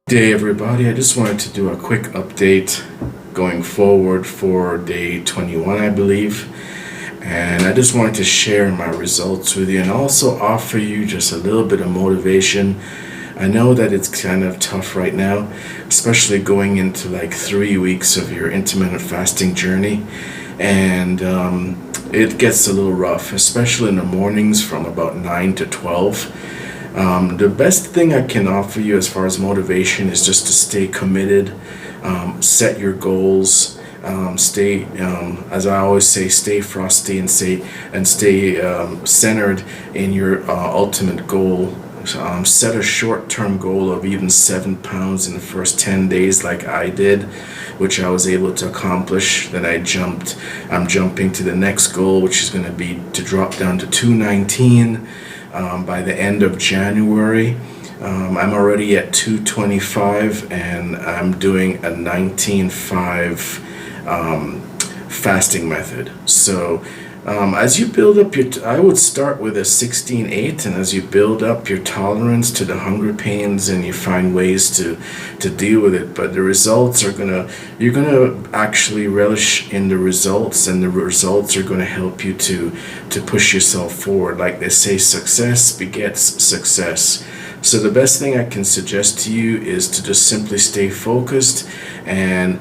Good day, everybody. I just wanted to do a quick update going forward for day 21, I believe. And I just wanted to share my results with you and also offer you just a little bit of motivation. I know that it's kind of tough right now, especially going into like 3 weeks of your intermittent fasting journey. And it gets a little rough, especially in the mornings from about 9 to 12. The best thing I can offer you as far as motivation is just to stay committed, set your goals, stay, as I always say, stay frosty and stay centered in your ultimate goal. Set a short-term goal of even 7 pounds in the first 10 days, like I did, which I was able to accomplish. Then I'm jumping to the next goal, which is going to be to drop down to 219 by the end of January. I'm already at 225 and I'm doing a 19.5 fasting method. So as you build up I would start with a 16.8, and as you build up your tolerance to the hunger pains and you find ways to deal with it, but the results are you're gonna actually relish in the results, and the results are gonna help you to push yourself forward. Like they say, success begets success. So the best thing I can suggest to you is to just simply stay focused. And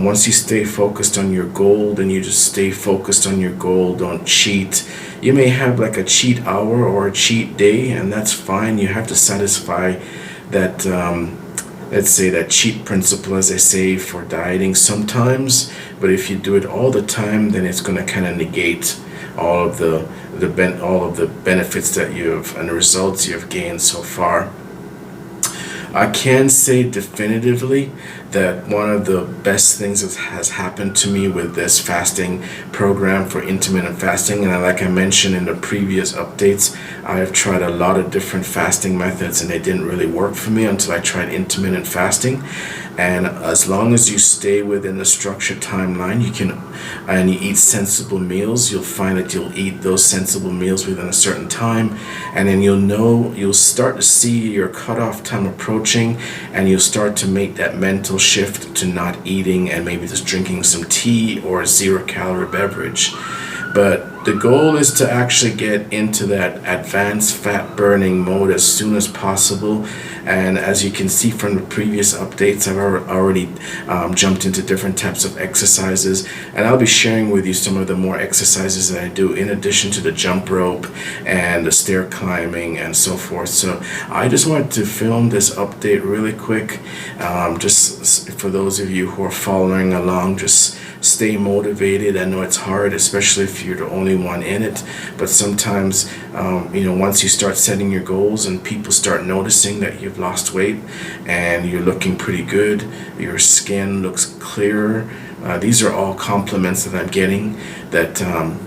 once you stay focused on your goal, then you just stay focused on your goal. Don't cheat. You may have like a cheat hour or a cheat day, and that's fine. You have to satisfy that, let's say, that cheat principle, as I say, for dieting sometimes. But if you do it all the time, then it's going to kind of negate all of all of the benefits that you've and the results you've gained so far. I can say definitively that one of the best things that has happened to me with this fasting program for intermittent fasting, and like I mentioned in the previous updates, I have tried a lot of different fasting methods and they didn't really work for me until I tried intermittent fasting. And as long as you stay within the structured timeline, and you eat sensible meals, you'll find that you'll eat those sensible meals within a certain time, and then you'll start to see your cutoff time approaching, and you'll start to make that mental shift to not eating and maybe just drinking some tea or a 0-calorie beverage. But the goal is to actually get into that advanced fat burning mode as soon as possible. And as you can see from the previous updates, I've already jumped into different types of exercises, and I'll be sharing with you some of the more exercises that I do in addition to the jump rope and the stair climbing and so forth. So I just wanted to film this update really quick, just for those of you who are following along. Just stay motivated. I know it's hard, especially if you're the only one in it, but sometimes once you start setting your goals and people start noticing that you've lost weight and you're looking pretty good, your skin looks clearer, these are all compliments that I'm getting, that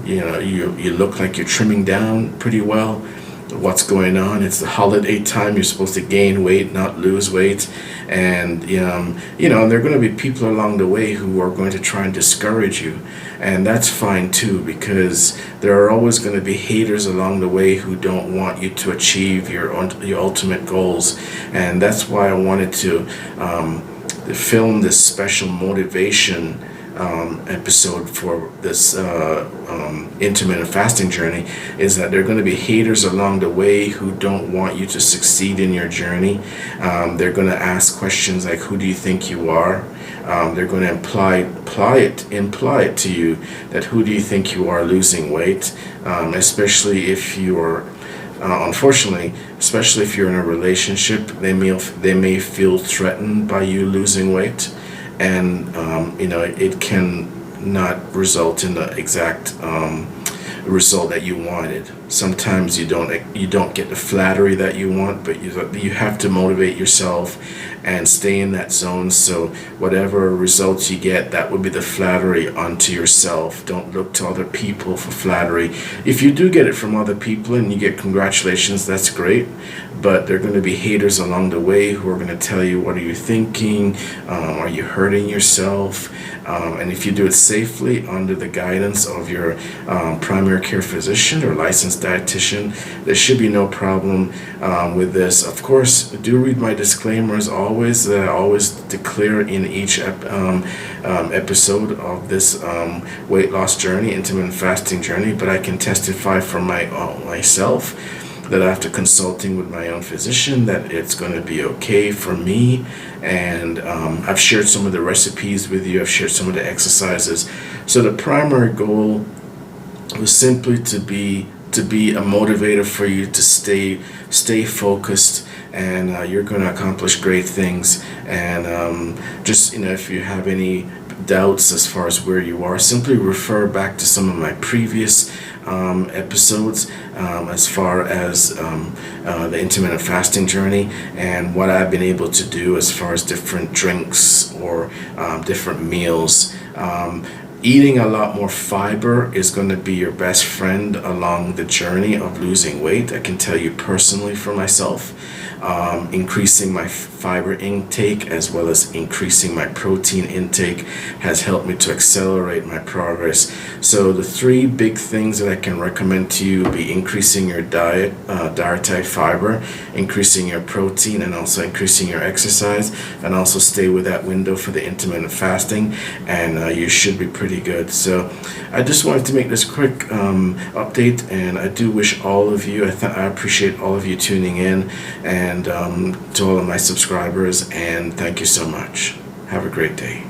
you look like you're trimming down pretty well. What's going on? It's the holiday time. You're supposed to gain weight, not lose weight. And there are going to be people along the way who are going to try and discourage you, and that's fine too, because there are always going to be haters along the way who don't want you to achieve your ultimate goals. And that's why I wanted to film this special motivation episode for this intermittent fasting journey, is that there are going to be haters along the way who don't want you to succeed in your journey. They're going to ask questions like, who do you think you are? They're going to imply it to you, that who do you think you are losing weight, especially if you're unfortunately, especially if you're in a relationship. They may feel threatened by you losing weight, and it can not result in the exact result that you wanted. Sometimes you don't get the flattery that you want, but you have to motivate yourself and stay in that zone. So whatever results you get, that would be the flattery unto yourself. Don't look to other people for flattery. If you do get it from other people and you get congratulations, that's great, but there are going to be haters along the way who are going to tell you, what are you thinking? Are you hurting yourself? And if you do it safely under the guidance of your primary primary care physician or licensed dietitian. There should be no problem with this. Of course, do read my disclaimers always that I always declare in each episode of this weight loss journey, intermittent fasting journey, but I can testify for myself that after consulting with my own physician that it's going to be okay for me. And I've shared some of the recipes with you. I've shared some of the exercises. So the primary goal was simply to be a motivator for you to stay focused, and you're going to accomplish great things. And just, if you have any doubts as far as where you are, simply refer back to some of my previous episodes as far as the intermittent fasting journey and what I've been able to do as far as different drinks or different meals. Eating a lot more fiber is going to be your best friend along the journey of losing weight. I can tell you personally for myself, increasing my fiber intake as well as increasing my protein intake has helped me to accelerate my progress. So the three big things that I can recommend to you would be increasing your dietary fiber, increasing your protein, and also increasing your exercise, and also stay with that window for the intermittent fasting, and you should be pretty good. So I just wanted to make this quick update, and I do wish all of you, I appreciate all of you tuning in, and to all of my subscribers, and thank you so much. Have a great day.